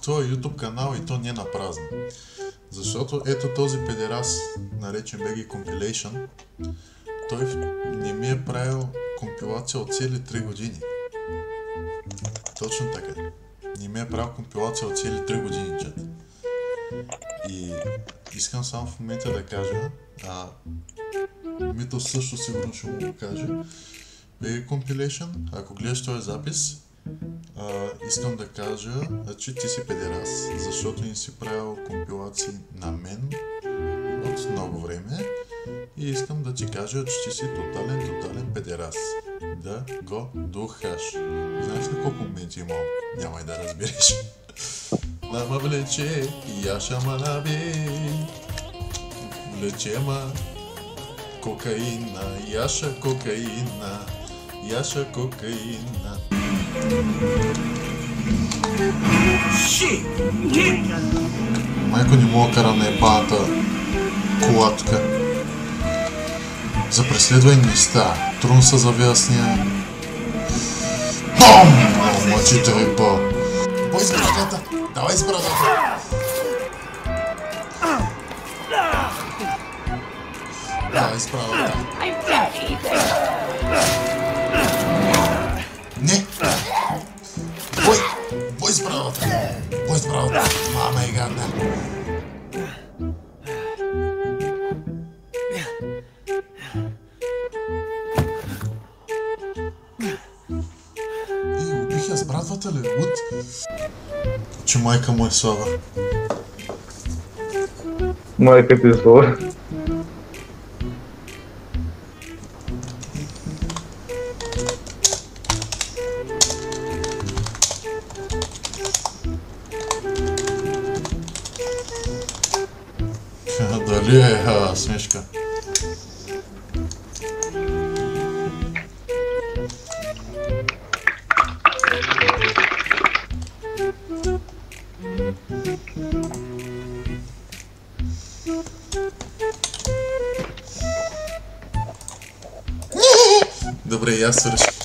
този YouTube канал и то не на празно. Защото ето този педерас, наречен BG Compilation, той не ми е правил компилация от цели 3 години. Точно така. Не ми е правил компилация от цели 3 години, чат. И искам само в момента да кажа, Мито също сигурно ще му го каже, BG Compilation, ако гледаш този запис, искам да кажа, че ти си педерас, защото не си правил компилации на мен от много време и искам да ти кажа, че ти си тотален педерас. Да го духаш. Знаеш ли колко моменти имал? Няма и да разбереш. Лама влече, яша малаби, влече ма кокаина, яша кокаина, яша кокаина. Майко не мога кара на ебаната колатка. За преследване места. Трудно се завясня. Бом! О, мъчите риба. Бой с брадата! Давай с брадата! Давай с брадата! Не! Бой! Бой с брадата! Бой с брадата! Мама е гадна! Убих я с брадвата ли? Луд? Че майка му е слава. Майка ти е слава. Дали е смешка? Добре, и аз свърших.